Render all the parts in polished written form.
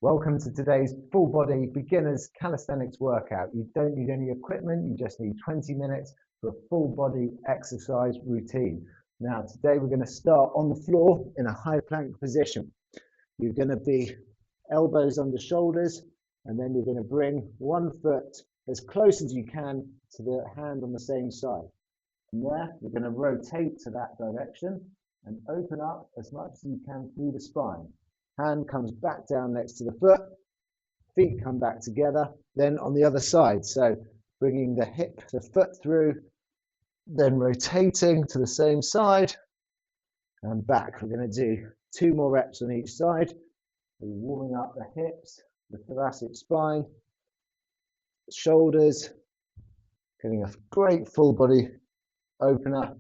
Welcome to today's full body beginners calisthenics workout. You don't need any equipment, you just need 20 minutes for a full body exercise routine. Now, today we're going to start on the floor in a high plank position. You're going to be elbows under shoulders, and then you're going to bring one foot as close as you can to the hand on the same side. From there, you're going to rotate to that direction and open up as much as you can through the spine. Hand comes back down next to the foot, feet come back together, then on the other side. So bringing the foot through, then rotating to the same side and back. We're going to do 2 more reps on each side. We're warming up the hips, the thoracic spine, shoulders, getting a great full body opener.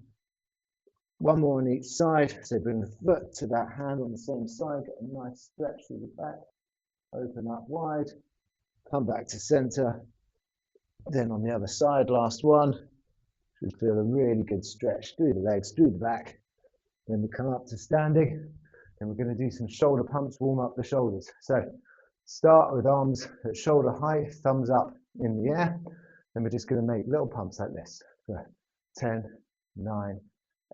1 more on each side. So bring the foot to that hand on the same side, get a nice stretch through the back, open up wide, come back to center. Then on the other side, last one. Should feel a really good stretch through the legs, through the back. Then we come up to standing. Then we're going to do some shoulder pumps, warm up the shoulders. So start with arms at shoulder height, thumbs up in the air. Then we're just going to make little pumps like this for 10, 9,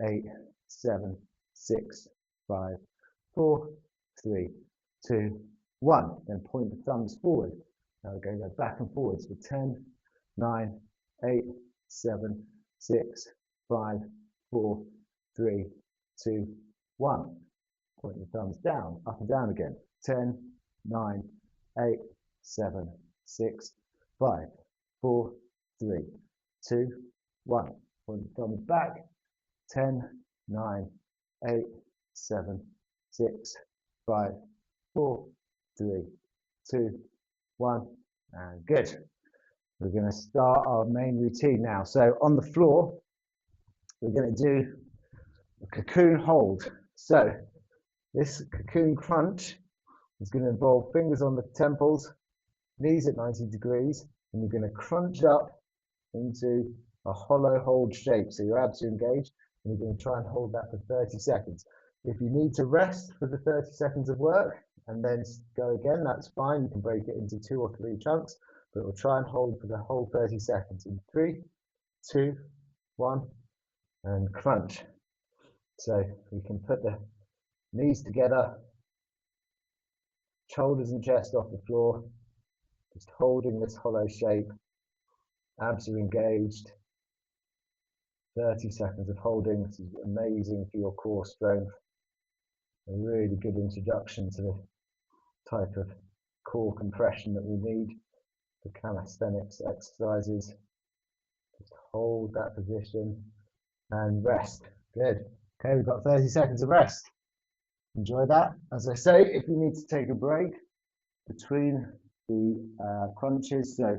8, 7, 6, 5, 4, 3, 2, 1. Then point the thumbs forward. Now we're going to go back and forwards for 10, 9, 8, 7, 6, 5, 4, 3, 2, 1. Point the thumbs down, up and down again. 10, 9, 8, 7, 6, 5, 4, 3, 2, 1. Point the thumbs back. 10, 9, 8, 7, 6, 5, 4, 3, 2, 1, and good. We're going to start our main routine now. So on the floor, we're going to do a cocoon hold. So this cocoon crunch is going to involve fingers on the temples, knees at 90 degrees, and you're going to crunch up into a hollow hold shape. So your abs are engaged. And you're going to try and hold that for 30 seconds. If you need to rest for the 30 seconds of work and then go again, that's fine. You can break it into 2 or 3 chunks, but we'll try and hold for the whole 30 seconds. In 3, 2, 1, and crunch. So we can put the knees together, shoulders and chest off the floor, just holding this hollow shape. Abs are engaged. 30 seconds of holding. This is amazing for your core strength. A really good introduction to the type of core compression that we need for calisthenics exercises. Just hold that position and rest. Good. Okay, we've got 30 seconds of rest. Enjoy that. As I say, if you need to take a break between the crunches, so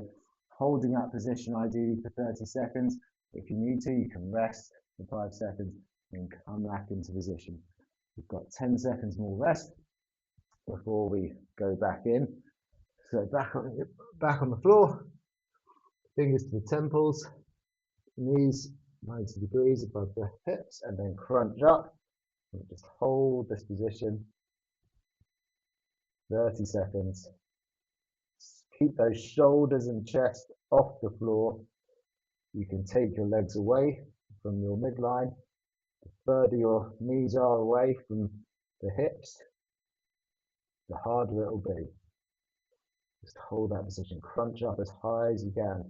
holding that position ideally for 30 seconds. If you need to, you can rest for 5 seconds and come back into position. We've got 10 seconds more rest before we go back in. So back on the floor, fingers to the temples, knees 90 degrees above the hips, and then crunch up. And just hold this position. 30 seconds. Keep those shoulders and chest off the floor. You can take your legs away from your midline. The further your knees are away from the hips, the harder it will be. Just hold that position, crunch up as high as you can,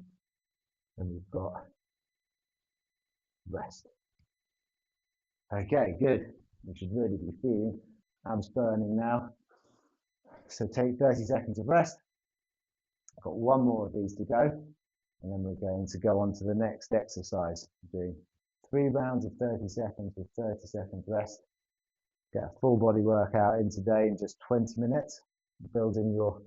and you've got rest. Okay, good. You should really be feeling abs burning now. So take 30 seconds of rest. I've got 1 more of these to go. And then we're going to go on to the next exercise. Doing 3 rounds of 30 seconds with 30 seconds rest. Get a full body workout in today in just 20 minutes. Building your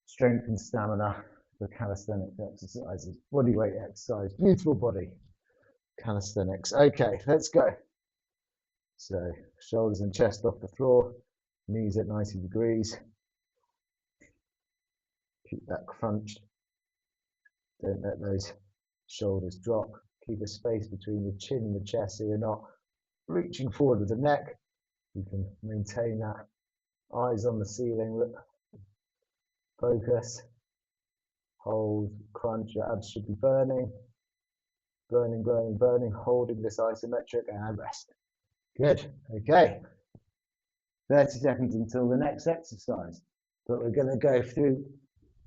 strength and stamina for calisthenics exercises. Body weight exercise. Beautiful body. Calisthenics. Okay, let's go. So shoulders and chest off the floor. Knees at 90 degrees. Keep that crunched. Don't let those shoulders drop. Keep a space between the chin and the chest so you're not reaching forward with the neck. You can maintain that. Eyes on the ceiling. Focus. Hold. Crunch. Your abs should be burning. Burning, burning, burning. Holding this isometric and rest. Good. Okay. 30 seconds until the next exercise. But we're going to go through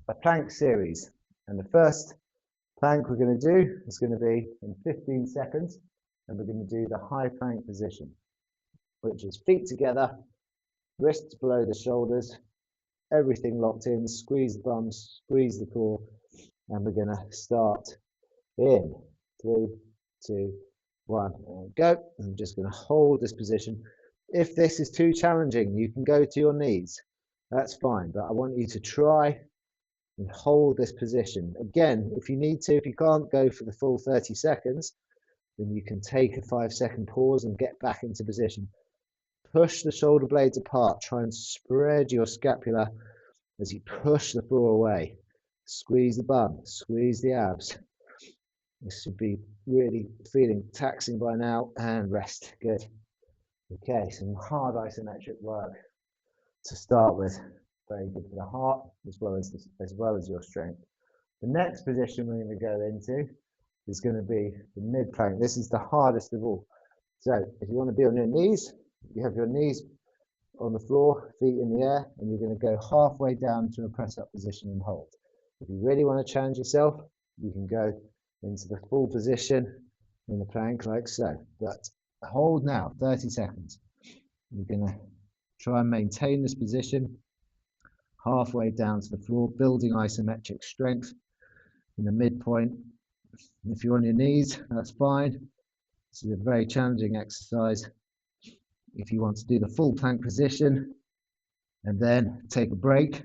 a plank series. And the first plank we're going to do is going to be in 15 seconds. And we're going to do the high plank position, which is feet together, wrists below the shoulders, everything locked in, squeeze the bums, squeeze the core, and we're going to start in 3, 2, 1, and go. I'm just going to hold this position. If this is too challenging, you can go to your knees. That's fine, but I want you to try and hold this position. Again, if you need to, if you can't go for the full 30 seconds, then you can take a 5-second pause and get back into position. Push the shoulder blades apart. Try and spread your scapula as you push the floor away. Squeeze the bum, squeeze the abs. This should be really feeling taxing by now, and rest. Good. Okay, some hard isometric work to start with. Very good for the heart as well as your strength. The next position we're going to go into is going to be the mid plank. This is the hardest of all. So if you want to be on your knees, you have your knees on the floor, feet in the air, and you're going to go halfway down to a press up position and hold. If you really want to challenge yourself, you can go into the full position in the plank like so. But hold now, 30 seconds. You're going to try and maintain this position halfway down to the floor, building isometric strength in the midpoint. If you're on your knees, that's fine. This is a very challenging exercise. If you want to do the full plank position and then take a break,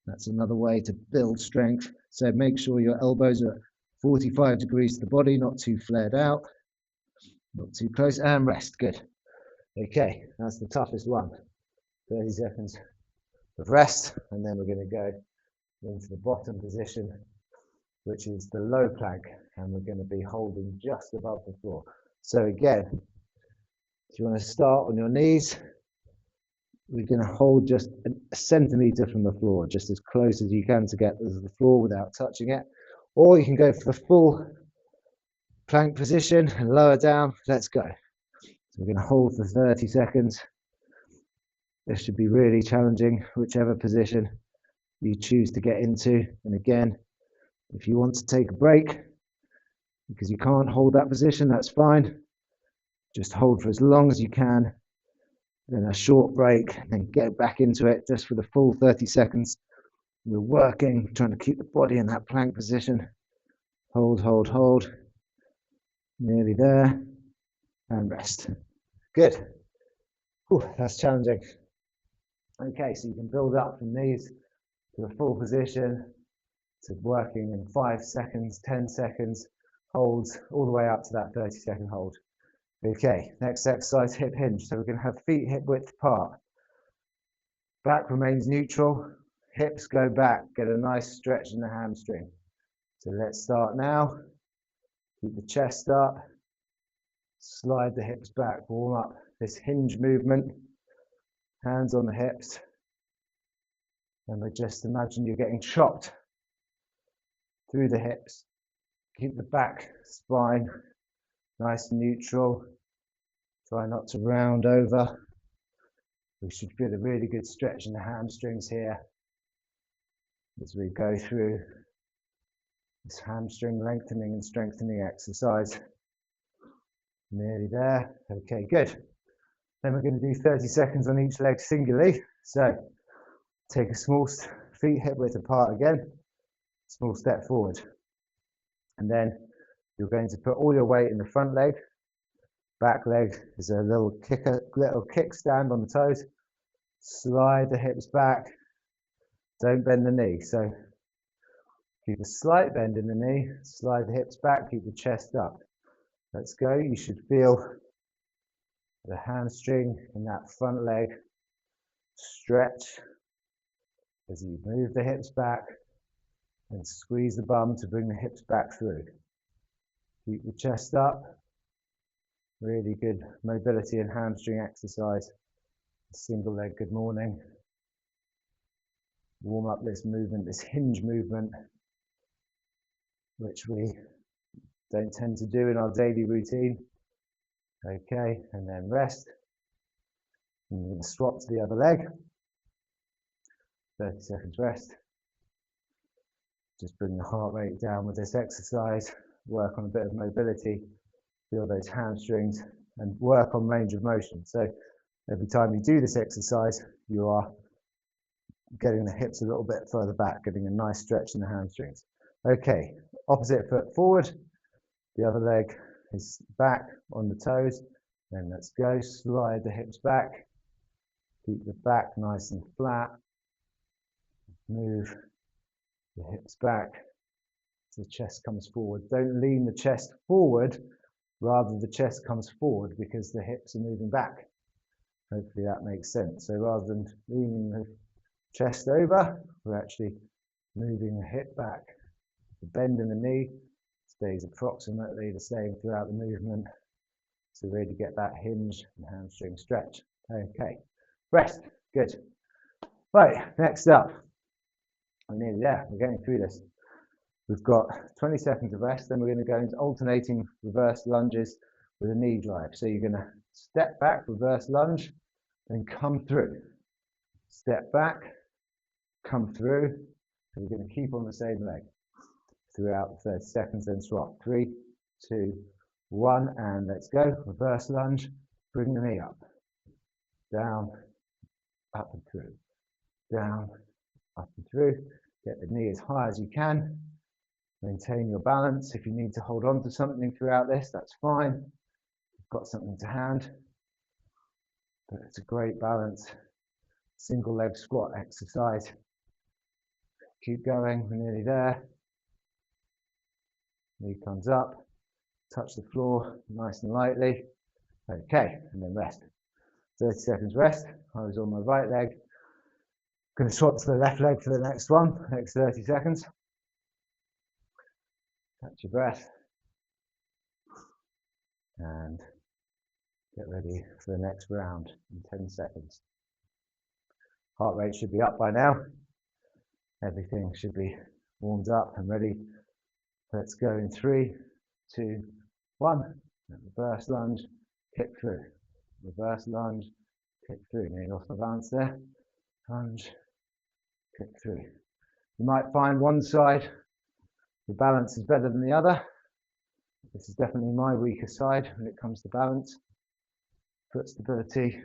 that's another way to build strength. So make sure your elbows are 45 degrees to the body, not too flared out, not too close, and rest. Good. Okay, that's the toughest one. 30 seconds of rest, and then we're going to go into the bottom position, which is the low plank, and we're going to be holding just above the floor. So again, if you want to start on your knees, we're going to hold just a centimetre from the floor, just as close as you can to get to the floor without touching it. Or you can go for the full plank position and lower down. Let's go. So we're going to hold for 30 seconds. This should be really challenging, whichever position you choose to get into. And again, if you want to take a break because you can't hold that position, that's fine. Just hold for as long as you can, then a short break, and then get back into it just for the full 30 seconds. We're working, trying to keep the body in that plank position. Hold, hold, hold. Nearly there. And rest. Good. Whew, that's challenging. Okay, so you can build up from these to the full position, to working in 5 seconds, 10 seconds, holds, all the way up to that 30-second hold. Okay, next exercise, hip hinge. So we're going to have feet hip width apart. Back remains neutral, hips go back, get a nice stretch in the hamstring. So let's start now. Keep the chest up, slide the hips back, warm up this hinge movement, hands on the hips. And we just imagine you're getting chopped through the hips. Keep the back spine nice and neutral. Try not to round over. We should feel a really good stretch in the hamstrings here as we go through this hamstring lengthening and strengthening exercise. Nearly there. Okay, good. Then we're going to do 30 seconds on each leg singly. So take a small feet hip width apart again, small step forward. And then you're going to put all your weight in the front leg. Back leg is a little kickstand on the toes. Slide the hips back. Don't bend the knee. So keep a slight bend in the knee. Slide the hips back. Keep the chest up. Let's go. You should feel the hamstring in that front leg stretch as you move the hips back and squeeze the bum to bring the hips back through. Keep the chest up. Really good mobility and hamstring exercise. Single leg good morning. warm up this movement, this hinge movement, which we don't tend to do in our daily routine. Okay, and then rest. And we're going to swap to the other leg. 30 seconds rest. Just bring the heart rate down with this exercise. Work on a bit of mobility. Feel those hamstrings and work on range of motion. So every time you do this exercise, you are getting the hips a little bit further back, getting a nice stretch in the hamstrings. Okay, opposite foot forward. The other leg is back on the toes. Then let's go. Slide the hips back. Keep the back nice and flat. Move the hips back so the chest comes forward. Don't lean the chest forward, rather the chest comes forward because the hips are moving back. Hopefully that makes sense. So rather than leaning the chest over, we're actually moving the hip back. The bend in the knee stays approximately the same throughout the movement to really get that hinge and hamstring stretch. Okay, rest, good. Right, next up, we're nearly there, we're getting through this. We've got 20 seconds of rest, then we're going to go into alternating reverse lunges with a knee drive. So you're going to step back, reverse lunge, then come through. Step back, come through. So we're going to keep on the same leg throughout the 30 seconds, then swap. 3, 2, 1, and let's go. Reverse lunge, bring the knee up. Down, up and through. Down, up and through. Get the knee as high as you can. Maintain your balance. If you need to hold on to something throughout this, that's fine. You've got something to hand. But it's a great balance. Single leg squat exercise. Keep going, we're nearly there. Knee comes up, touch the floor nice and lightly. Okay, and then rest. 30 seconds rest. I was on my right leg. Going to swap to the left leg for the next one, next 30 seconds. Catch your breath. And get ready for the next round in 10 seconds. Heart rate should be up by now. Everything should be warmed up and ready. Let's go in 3, 2, 1. Reverse lunge, kick through. Reverse lunge, kick through. Nearly off the balance there. Lunge, kick through. You might find one side, the balance is better than the other. This is definitely my weaker side when it comes to balance. Foot stability,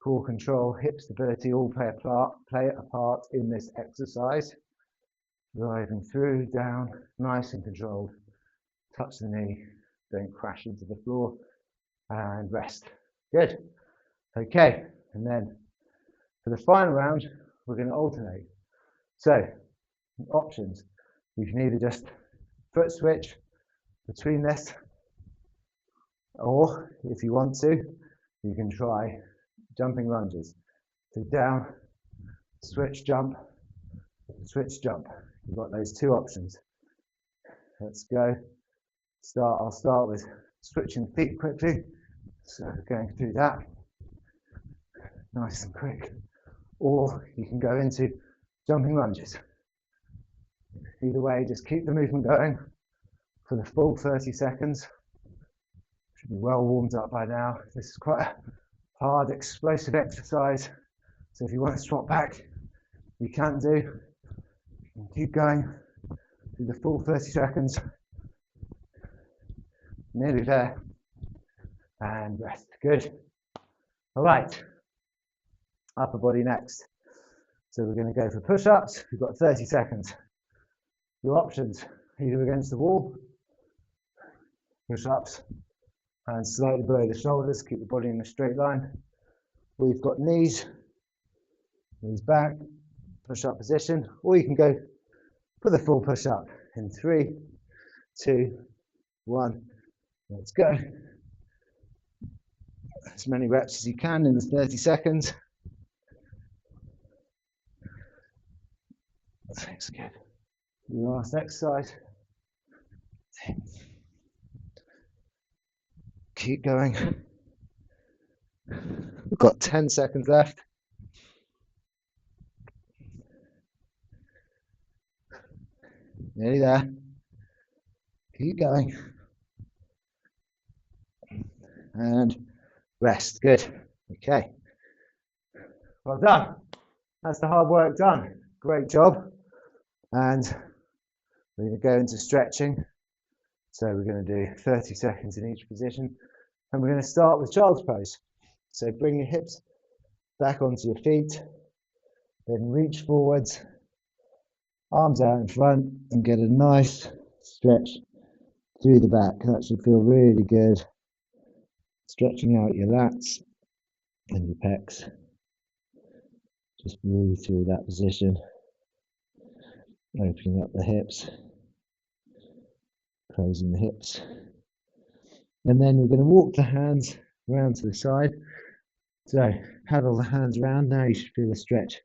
core control, hip stability all play a part in this exercise. Driving through, down, nice and controlled. Touch the knee, don't crash into the floor, and rest. Good. Okay, and then for the final round, we're going to alternate. So, options. You can either just foot switch between this, or if you want to, you can try jumping lunges. So down, switch, jump, switch, jump. You've got those two options. Let's go. I'll start with switching feet quickly. So going through that, nice and quick. Or you can go into jumping lunges. Either way, just keep the movement going for the full 30 seconds. Should be well warmed up by now. This is quite a hard, explosive exercise. So if you want to swap back, you can do. You can keep going through the full 30 seconds. Nearly there. And rest. Good. All right. Upper body next. So we're going to go for push-ups. We've got 30 seconds. Your options, either against the wall, push-ups, and slightly below the shoulders, keep the body in a straight line. We've got knees back, push-up position, or you can go for the full push-up in 3, 2, 1. Let's go. As many reps as you can in the 30 seconds. That's good. Last exercise. Keep going. We've got 10 seconds left. Nearly there. Keep going. And rest. Good. Okay. Well done. That's the hard work done. Great job. And we're going to go into stretching. So we're going to do 30 seconds in each position. And we're going to start with child's pose. So bring your hips back onto your feet. Then reach forwards. Arms out in front and get a nice stretch through the back. That should feel really good. Stretching out your lats and your pecs. Just breathe through that position. Opening up the hips. Closing the hips. And then we're going to walk the hands around to the side. So paddle the hands around. Now you should feel a stretch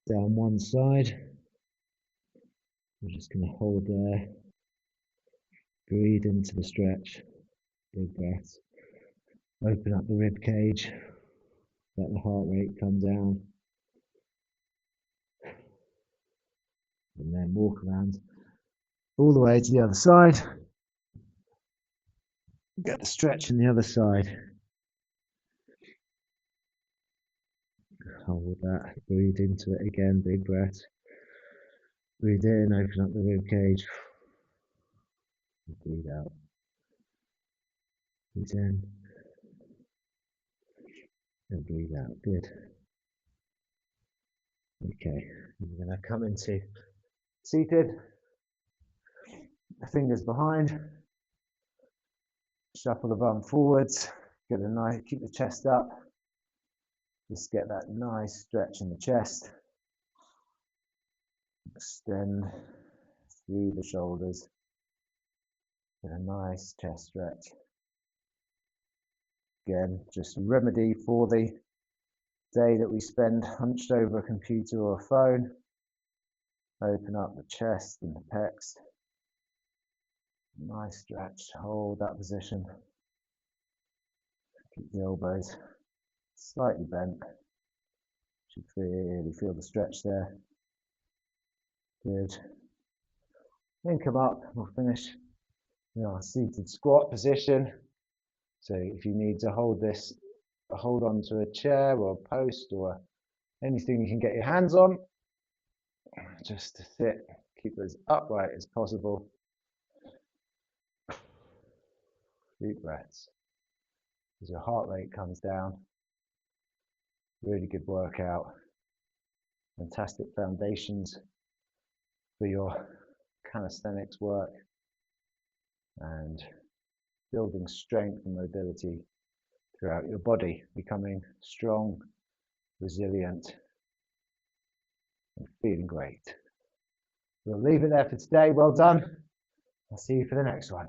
down one side. We're just going to hold there. Breathe into the stretch. Big breaths. Open up the rib cage. Let the heart rate come down. And then walk around all the way to the other side. Get the stretch on the other side. Hold that. Breathe into it again. Big breath. Breathe in. Open up the rib cage. Breathe out. Breathe in. And breathe out. Good. Okay. We're going to come into seated. The fingers behind. Shuffle the bum forwards. Get a nice. Keep the chest up. Just get that nice stretch in the chest. Extend through the shoulders. Get a nice chest stretch. Again, just remedy for the day that we spend hunched over a computer or a phone. Open up the chest and the pecs. Nice stretch. Hold that position. Keep the elbows slightly bent. Should really feel the stretch there. Good. Then come up. We'll finish in our seated squat position. So if you need to hold this, hold on to a chair or a post or anything you can get your hands on, just to sit, keep as upright as possible. Deep breaths. As your heart rate comes down, really good workout. Fantastic foundations for your calisthenics work and building strength and mobility throughout your body, becoming strong, resilient, and feeling great. We'll leave it there for today. Well done. I'll see you for the next one.